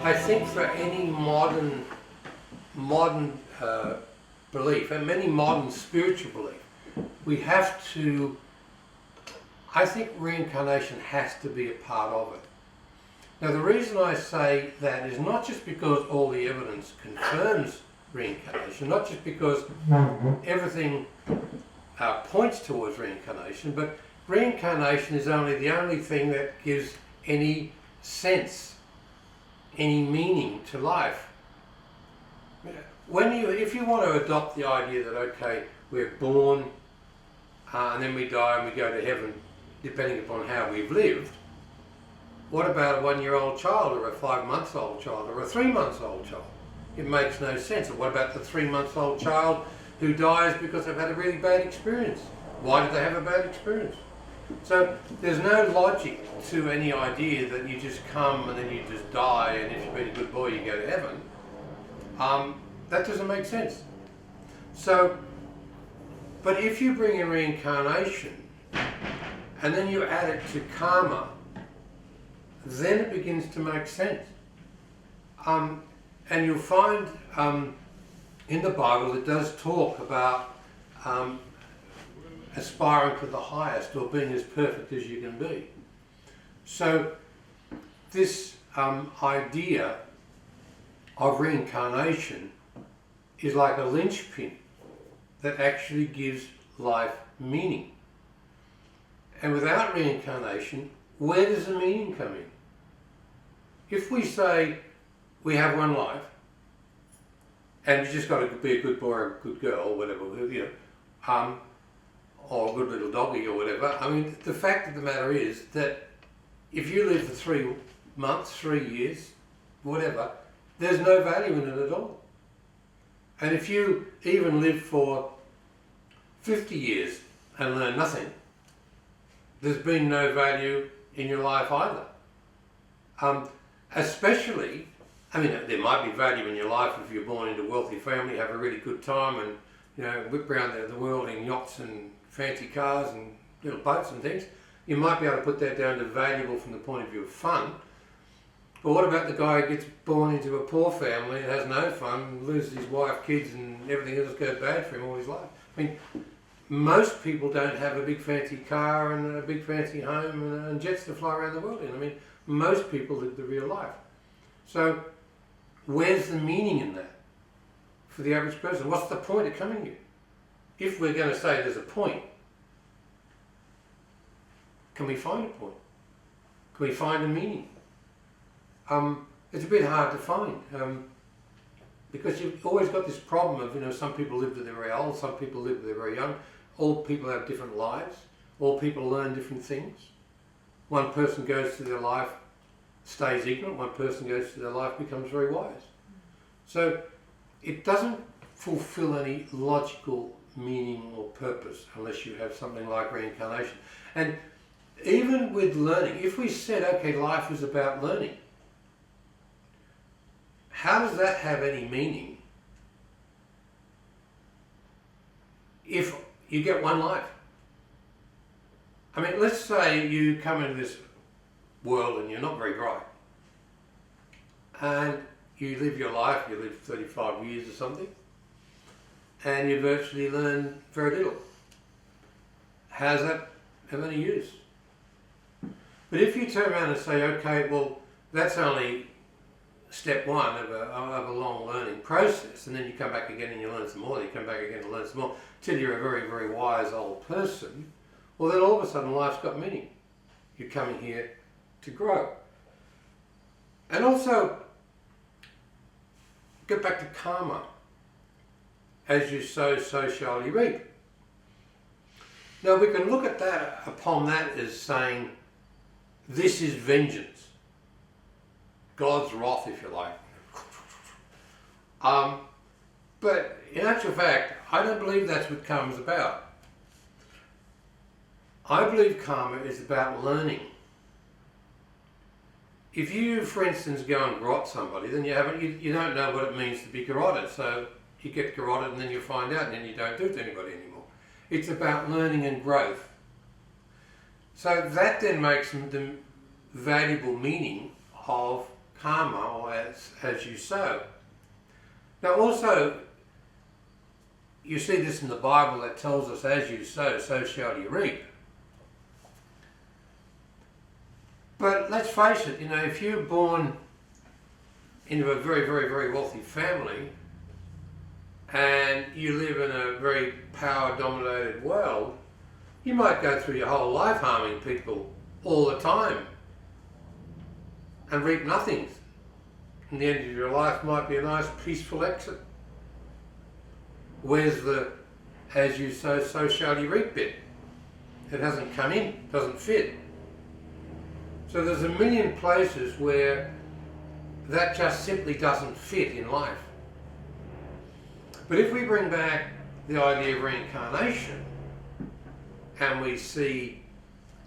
I think for any modern belief, and many modern spiritual belief, we have to, I think reincarnation has to be a part of it. Now the reason I say that is not just because all the evidence confirms reincarnation, not just because everything points towards reincarnation, but reincarnation is the only thing that gives any sense, any meaning to life. If you want to adopt the idea that, okay, we're born and then we die and we go to heaven, depending upon how we've lived, what about a 1-year-old child or a 5-month-old child or a 3-month-old child? It makes no sense. Or what about the 3-month-old child who dies because they've had a really bad experience? Why did they have a bad experience? So there's no logic to any idea that you just come and then you just die, and if you've been a good boy you go to heaven. That doesn't make sense. So, but if you bring in reincarnation and then you add it to karma, then it begins to make sense. And you'll find in the Bible it does talk about aspiring to the highest or being as perfect as you can be. So this idea of reincarnation is like a linchpin that actually gives life meaning. And without reincarnation, where does the meaning come in? If we say we have one life and you just got to be a good boy or a good girl or whatever, or a good little doggy or whatever, I mean, the fact of the matter is that if you live for 3 months, 3 years, whatever, there's no value in it at all. And if you even live for 50 years and learn nothing, there's been no value in your life either. Especially, I mean, there might be value in your life if you're born into a wealthy family, have a really good time and, whip around the world in yachts and fancy cars and little boats and things. You might be able to put that down to valuable from the point of view of fun. But what about the guy who gets born into a poor family and has no fun, loses his wife, kids and everything else goes bad for him all his life? I mean, most people don't have a big fancy car and a big fancy home and jets to fly around the world in. I mean, most people live the real life. So where's the meaning in that for the average person? What's the point of coming here? If we're going to say there's a point, can we find a point? Can we find a meaning? It's a bit hard to find because you've always got this problem of, some people live till they're very old, some people live till they're very young. All people have different lives. All people learn different things. One person goes through their life, stays ignorant. One person goes through their life, becomes very wise. So it doesn't fulfill any logical meaning or purpose unless you have something like reincarnation. And even with learning, if we said, okay, life is about learning, how does that have any meaning if you get one life? I mean, let's say you come into this world and you're not very bright and you live your life, you live 35 years or something, and you virtually learn very little. How's that have any use? But if you turn around and say, okay, well, that's only step one of a long learning process, and then you come back again and you learn some more, then you come back again and learn some more, till you're a very, very wise old person, well then all of a sudden life's got meaning. You're coming here to grow. And also, get back to karma. As you sow, so shall you reap. Now we can look at that, upon that as saying, this is vengeance. God's wrath, if you like. But in actual fact, I don't believe that's what karma's about. I believe karma is about learning. If you, for instance, go and garrote somebody, then you don't know what it means to be garroted. So you get garroted and then you find out and then you don't do it to anybody anymore. It's about learning and growth. So that then makes the valuable meaning of karma, or as you sow. Now also, you see this in the Bible that tells us, as you sow, so shall you reap. But let's face it, if you're born into a very, very, very wealthy family and you live in a very power-dominated world, you might go through your whole life harming people all the time and reap nothing. And the end of your life might be a nice peaceful exit. Where's the as you sow, so shall you reap bit? It hasn't come in, doesn't fit. So there's a million places where that just simply doesn't fit in life. But if we bring back the idea of reincarnation and we see,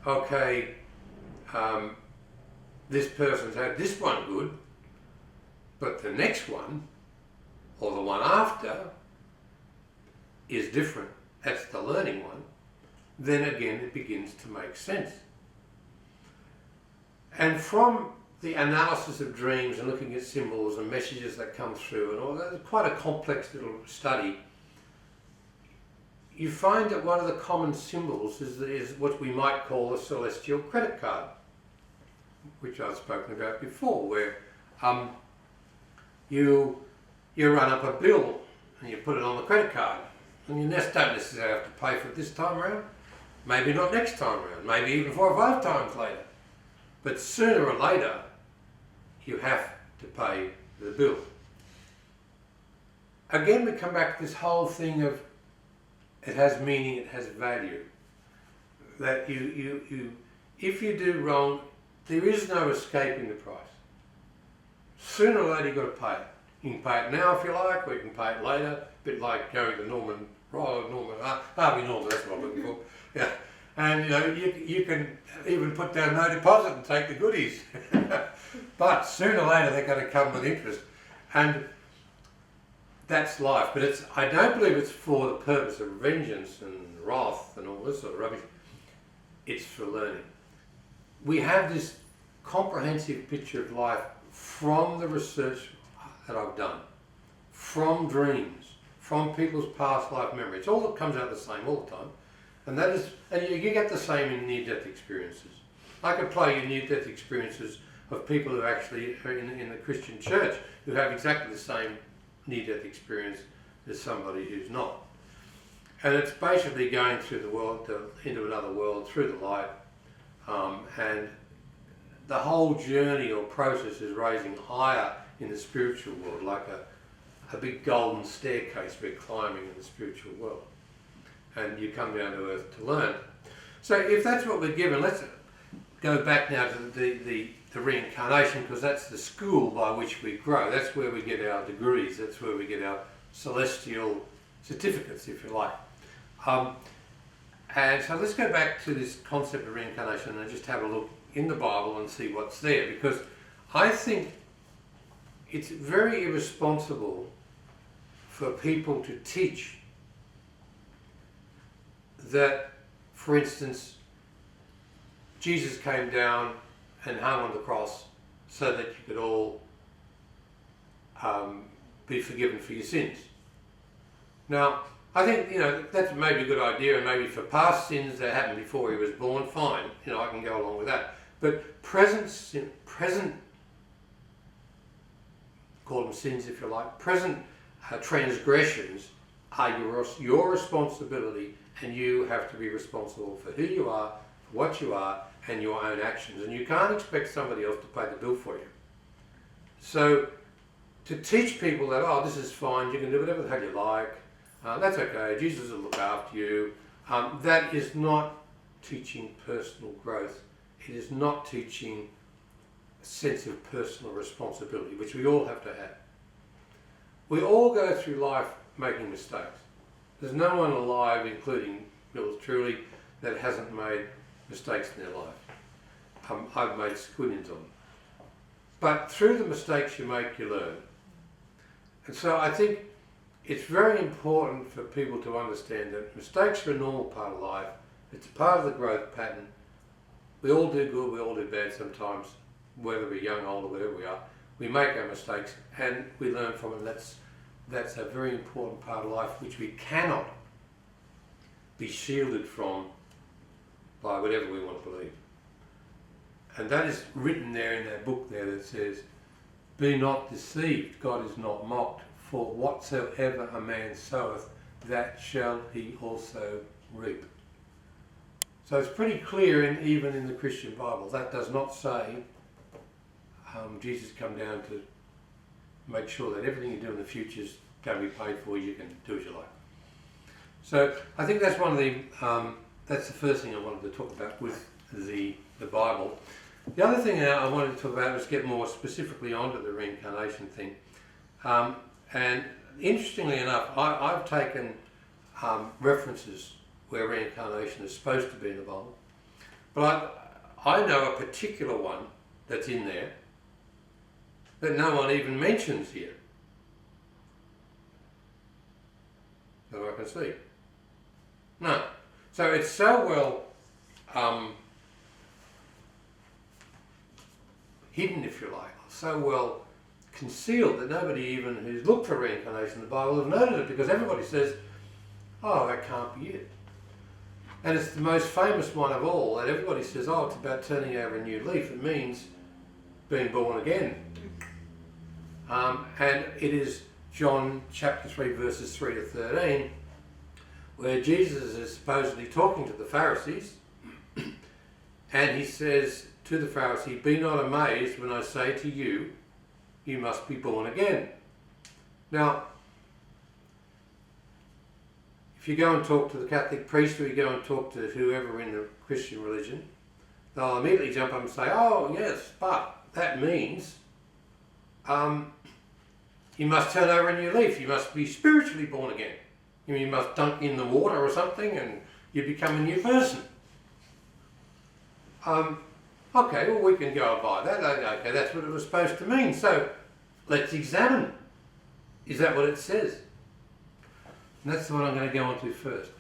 okay, this person's had this one good, but the next one, or the one after, is different, that's the learning one, then again it begins to make sense. And from the analysis of dreams and looking at symbols and messages that come through and all that, quite a complex little study, you find that one of the common symbols is what we might call a celestial credit card, which I've spoken about before, where you run up a bill and you put it on the credit card, and you don't necessarily have to pay for it this time around, maybe not next time around, maybe even 4 or 5 times later, but sooner or later you have to pay the bill. Again, we come back to this whole thing of it has meaning, it has value. That if you do wrong, there is no escaping the price. Sooner or later you've got to pay it. You can pay it now if you like, or you can pay it later. A bit like going to Harvey Norman, that's what I'm looking for. Yeah. And you can even put down no deposit and take the goodies. But sooner or later they're going to come with interest. And that's life. But I don't believe it's for the purpose of vengeance and wrath and all this sort of rubbish. It's for learning. We have this comprehensive picture of life from the research that I've done, from dreams, from people's past life memory. It's all that comes out the same all the time. And you get the same in near-death experiences. I could play you near-death experiences of people who actually are in the Christian church who have exactly the same near-death experience as somebody who's not. And it's basically going through the world, into another world, through the light. And the whole journey or process is raising higher in the spiritual world, like a big golden staircase we're climbing in the spiritual world. And you come down to earth to learn. So if that's what we're given, let's go back now to the reincarnation, because that's the school by which we grow. That's where we get our degrees. That's where we get our celestial certificates, if you like. And so let's go back to this concept of reincarnation and just have a look in the Bible and see what's there, because I think it's very irresponsible for people to teach that, for instance, Jesus came down and hung on the cross so that you could all be forgiven for your sins. Now, I think, that's maybe a good idea, and maybe for past sins that happened before he was born, fine, I can go along with that. But present, call them sins if you like, present transgressions are your responsibility, and you have to be responsible for who you are, for what you are, and your own actions. And you can't expect somebody else to pay the bill for you. So to teach people that, this is fine, you can do whatever the hell you like, that's okay, Jesus will look after you, that is not teaching personal growth. It is not teaching a sense of personal responsibility, which we all have to have. We all go through life making mistakes. There's no one alive, including yours truly, that hasn't made mistakes in their life. I've made squillions of them. But through the mistakes you make, you learn. And so I think it's very important for people to understand that mistakes are a normal part of life. It's a part of the growth pattern. We all do good, we all do bad sometimes, whether we're young, old, or whatever we are. we make our mistakes and we learn from it. That's a very important part of life which we cannot be shielded from by whatever we want to believe. And that is written there in that book there that says, "Be not deceived, God is not mocked, for whatsoever a man soweth, that shall he also reap." So it's pretty clear even in the Christian Bible. That does not say Jesus come down to make sure that everything you do in the future is going to be paid for, you can do as you like. So I think that's one of the, that's the first thing I wanted to talk about with the Bible. The other thing I wanted to talk about was get more specifically onto the reincarnation thing. And interestingly enough, I've taken references where reincarnation is supposed to be in the Bible. But I know a particular one that's in there that no one even mentions here. So I can see. No. So it's so well hidden, if you like, so well concealed that nobody even who's looked for reincarnation in the Bible have noted it, because everybody says, "Oh, that can't be it." And it's the most famous one of all, that everybody says, "Oh, it's about turning over a new leaf." It means being born again. And it is John chapter 3 verses 3 to 13, where Jesus is supposedly talking to the Pharisees, and he says to the Pharisee, "Be not amazed when I say to you, you must be born again." Now, if you go and talk to the Catholic priest, or you go and talk to whoever in the Christian religion, they'll immediately jump up and say, "Oh yes, but that means you must turn over a new leaf. You must be spiritually born again. You must dunk in the water or something and you become a new person." Okay, well, we can go by that. Okay, that's what it was supposed to mean. So let's examine. Is that what it says? And that's what I'm going to go on to first.